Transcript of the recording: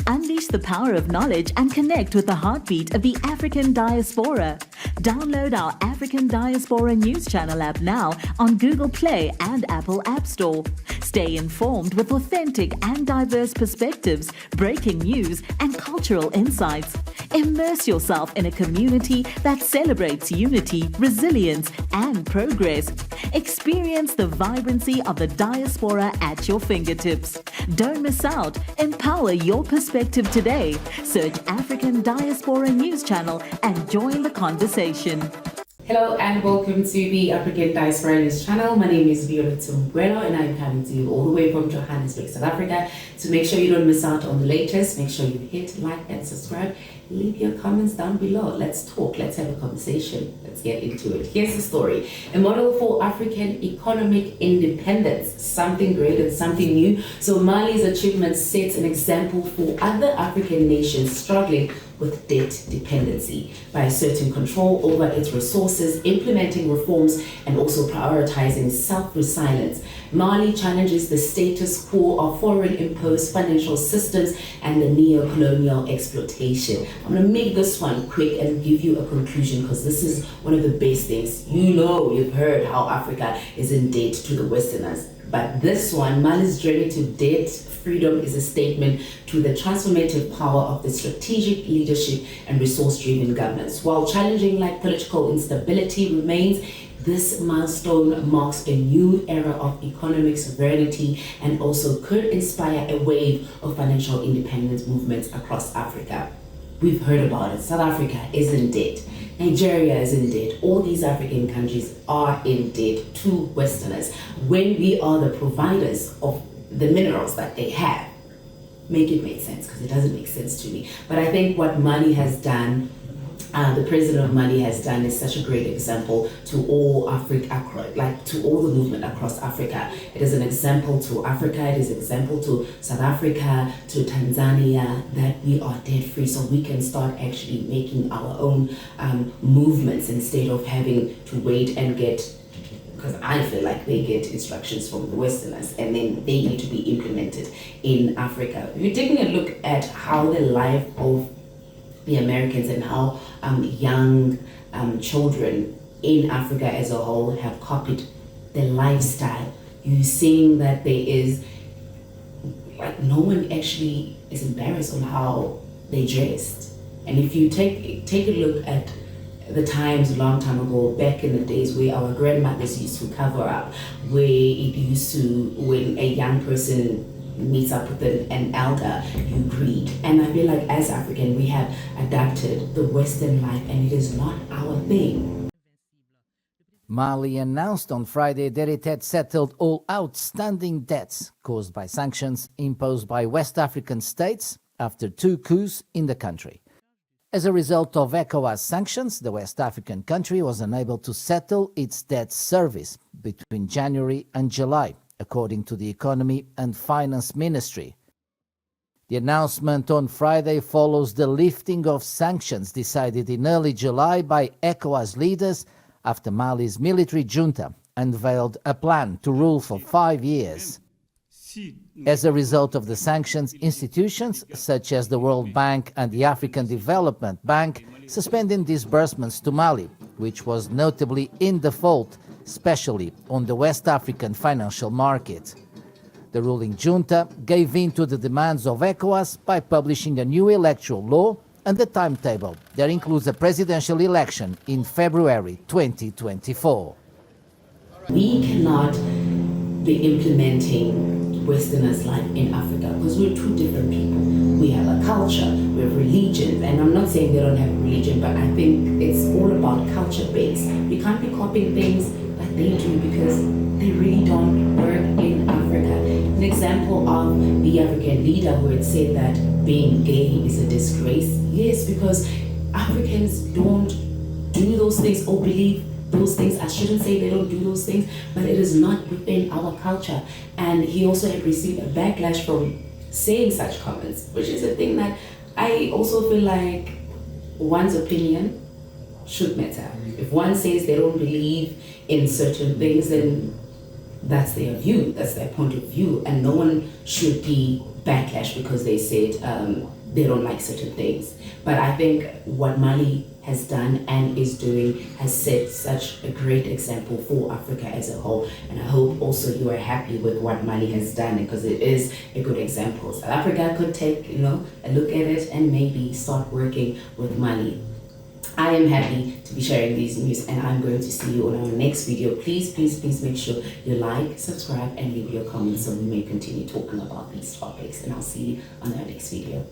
Unleash the power of knowledge and connect with the heartbeat of the African diaspora. Download our African Diaspora News Channel app now on Google Play and Apple App Store. Stay informed with authentic and diverse perspectives, breaking news, and cultural insights. Immerse yourself in a community that celebrates unity, resilience, and progress. Experience the vibrancy of the diaspora at your fingertips. Don't miss out. Empower your perspective today. Search African Diaspora News Channel and join the conversation. Hello and welcome to the African Diaspora News Channel. My name is Vuyo Mgwelo and I'm coming to you all the way from Johannesburg, South Africa. To make sure you don't miss out on the latest, make sure you hit like and subscribe. Leave your comments down below. Let's talk. Let's have a conversation. Let's get into it. Here's the story. A model for African economic independence. Something great and something new. So Mali's achievement sets an example for other African nations struggling with debt dependency by asserting control over its resources, implementing reforms, and also prioritizing self-resilience. Mali challenges the status quo of foreign-imposed financial systems and the neo-colonial exploitation. I'm going to make this one quick and give you a conclusion because this is one of the best things. You've heard how Africa is in debt to the Westerners. But this one, Mali's journey to debt freedom, is a statement to the transformative power of the strategic leadership and resource-driven governance. While challenging like political instability remains, this milestone marks a new era of economic sovereignty and also could inspire a wave of financial independence movements across Africa. We've heard about it. South Africa is in debt. Nigeria is in debt. All these African countries are in debt to Westerners. When we are the providers of the minerals that they have, make it make sense, because it doesn't make sense to me. But I think what Mali has done, the president of Mali has done, is such a great example to all Africa, like to all the movement across Africa. It is an example to Africa, it is an example to South Africa, to Tanzania, that we are debt free, so we can start actually making our own movements instead of having to wait and get, because I feel like they get instructions from the Westerners and then they need to be implemented in Africa. If you're taking a look at how the life of the Americans and how young children in Africa as a whole have copied their lifestyle, you're seeing that there is, like, no one actually is embarrassed on how they dressed. And if you take a look at the times a long time ago, back in the days where our grandmothers used to cover up, where it used to, when a young person meets up with an elder, you greet. And I feel like as African, we have adapted the Western life and it is not our thing. Mali announced on Friday that it had settled all outstanding debts caused by sanctions imposed by West African states after 2 coups in the country. As a result of ECOWAS sanctions, the West African country was unable to settle its debt service between January and July, according to the Economy and Finance Ministry. The announcement on Friday follows the lifting of sanctions decided in early July by ECOWAS leaders after Mali's military junta unveiled a plan to rule for 5 years. As a result of the sanctions, institutions such as the World Bank and the African Development Bank suspended disbursements to Mali, which was notably in default, especially on the West African financial market. The ruling junta gave in to the demands of ECOWAS by publishing a new electoral law and a timetable that includes a presidential election in February 2024. We cannot be implementing Westerners' life in Africa because we're 2 different people. We have a culture, we have religion, and I'm not saying they don't have a religion, but I think it's all about culture based. We can't be copying things that they do because they really don't work in Africa. An example of the African leader who had said that being gay is a disgrace. Yes, because Africans don't do those things or believe those things. I shouldn't say they don't do those things, but it is not within our culture. And he also had received a backlash from saying such comments, which is a thing that I also feel like one's opinion should matter. If one says they don't believe in certain things, then that's their view, that's their point of view, and no one should be backlash because they said they don't like certain things. But I think what Mali has done and is doing has set such a great example for Africa as a whole, and I hope also you are happy with what Mali has done, because it is a good example. South Africa could take a look at it and maybe start working with Mali. I am happy to be sharing these news, and I'm going to see you on our next video. Please make sure you like, subscribe, and leave your comments so we may continue talking about these topics, and I'll see you on our next video.